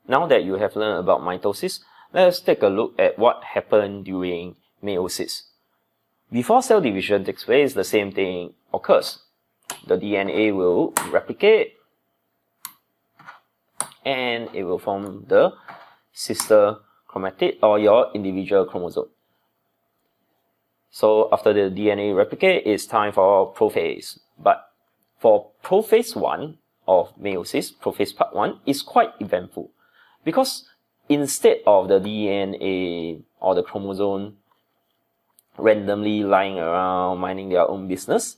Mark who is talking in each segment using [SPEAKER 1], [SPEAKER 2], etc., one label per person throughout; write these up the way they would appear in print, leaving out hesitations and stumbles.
[SPEAKER 1] now that you have learned about mitosis, let's take a look at what happened during meiosis. Before cell division takes place, the same thing occurs. The DNA will replicate and it will form the sister chromatid or your individual chromosome. So after the DNA replicate, it's time for prophase. But for prophase 1 of meiosis, prophase part 1, is quite eventful. Because instead of the DNA or the chromosome randomly lying around minding their own business,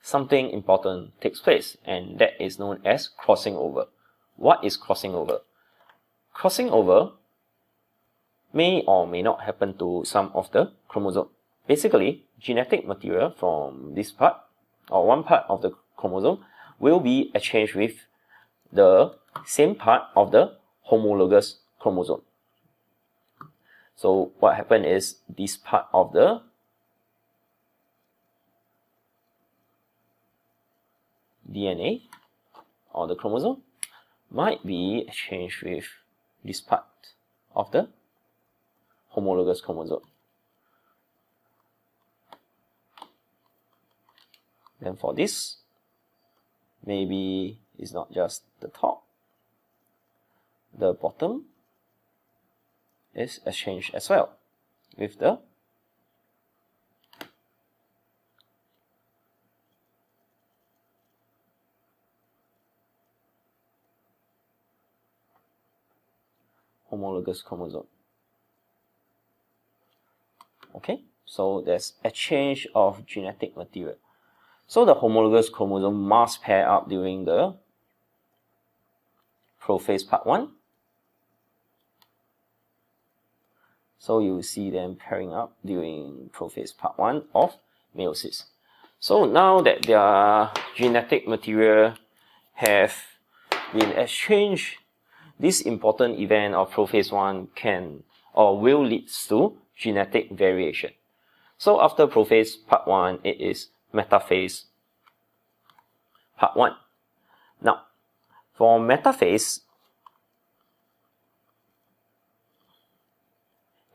[SPEAKER 1] something important takes place, and that is known as crossing over. What is crossing over? Crossing over may or may not happen to some of the chromosome. Basically, genetic material from this part, or one part of the chromosome, will be exchanged with the same part of the homologous chromosome. So what happened is this part of the DNA or the chromosome might be exchanged with this part of the homologous chromosome. Then for this, maybe it's not just the top, the bottom is exchanged as well with the homologous chromosome. Okay, so there's exchange of genetic material. So the homologous chromosome must pair up during the prophase part 1. So you will see them pairing up during prophase part 1 of meiosis. So now that their genetic material have been exchanged, this important event of prophase 1 can or will lead to genetic variation. So after prophase part 1, it is metaphase part 1. Now, for metaphase,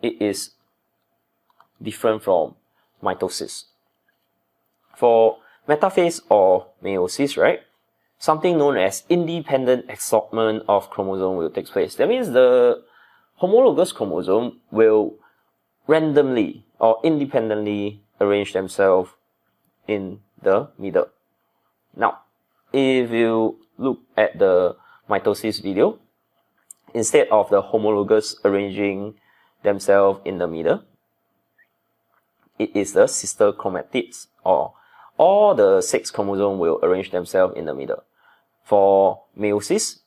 [SPEAKER 1] it is different from mitosis. For metaphase or meiosis, right, something known as independent assortment of chromosome will take place. That means the homologous chromosome will randomly or independently arrange themselves in the middle. Now, if you look at the mitosis video, instead of the homologous arranging themselves in the middle, it is the sister chromatids, or all the 6 chromosomes will arrange themselves in the middle. For meiosis,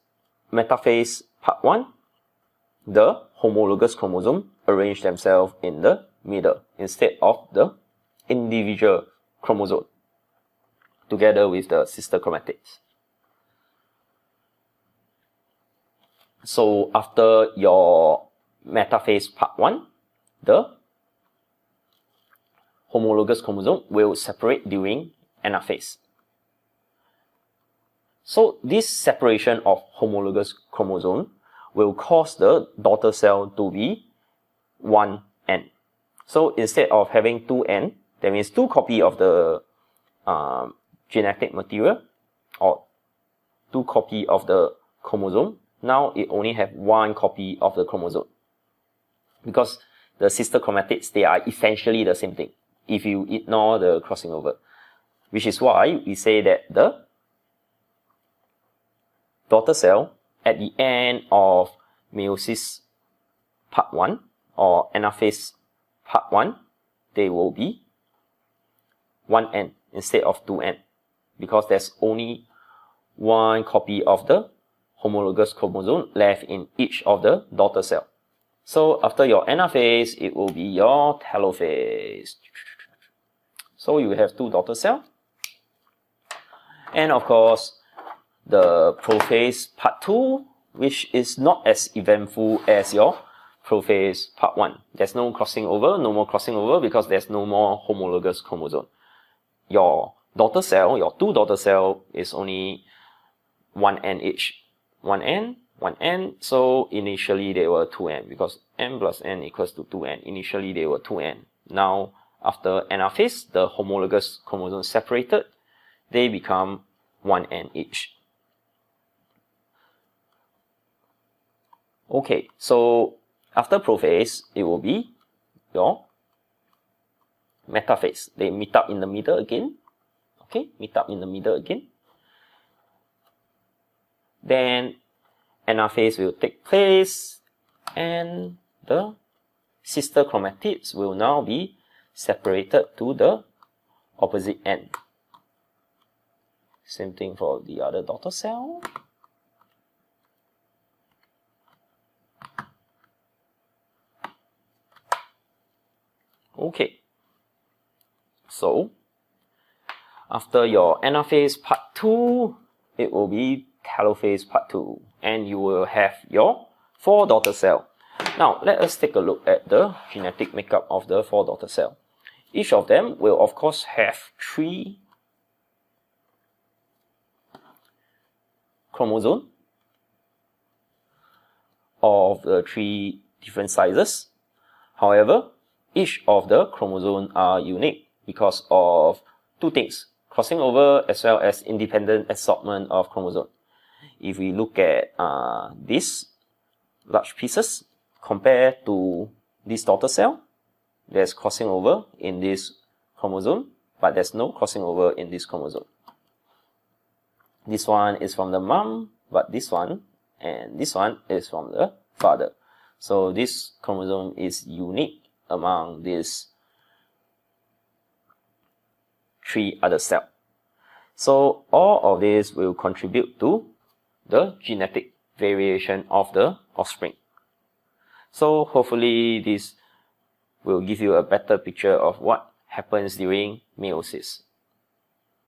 [SPEAKER 1] metaphase part 1, the homologous chromosome arrange themselves in the middle instead of the individual chromosome together with the sister chromatids. So after your metaphase part 1, the homologous chromosome will separate during anaphase. So this separation of homologous chromosome will cause the daughter cell to be 1N. So instead of having 2N, that means 2 copies of the genetic material or 2 copies of the chromosome, now it only have 1 copy of the chromosome. Because the sister chromatids, they are essentially the same thing if you ignore the crossing over. Which is why we say that the daughter cell at the end of meiosis part 1 or anaphase part 1, they will be 1N instead of 2N, because there's only 1 copy of the homologous chromosome left in each of the daughter cell. So after your anaphase, it will be your telophase. So you have 2 daughter cells. And of course, the prophase part 2, which is not as eventful as your prophase part 1. There's no crossing over, no more crossing over, because there's no more homologous chromosome. Your daughter cell, your 2 daughter cell is only 1N each. 1N, 1n. So initially they were 2n because n plus n equals to 2n. Initially they were 2n. Now after anaphase, the homologous chromosomes separated, they become 1n each. Okay, so after prophase, it will be your metaphase. They meet up in the middle again. Okay, meet up in the middle again. Then anaphase will take place and the sister chromatids will now be separated to the opposite end. Same thing for the other daughter cell. Okay, so after your anaphase part 2, it will be telophase part 2, and you will have your 4 daughter cell. Now let us take a look at the genetic makeup of the 4 daughter cell. Each of them will of course have 3 chromosomes of the 3 different sizes. However, each of the chromosomes are unique because of 2 things: crossing over as well as independent assortment of chromosomes. If we look at these large pieces compared to this daughter cell, there's crossing over in this chromosome, but there's no crossing over in this chromosome. This one is from the mom, but this one and this one is from the father. So this chromosome is unique among these 3 other cells. So all of this will contribute to the genetic variation of the offspring. So hopefully this will give you a better picture of what happens during meiosis.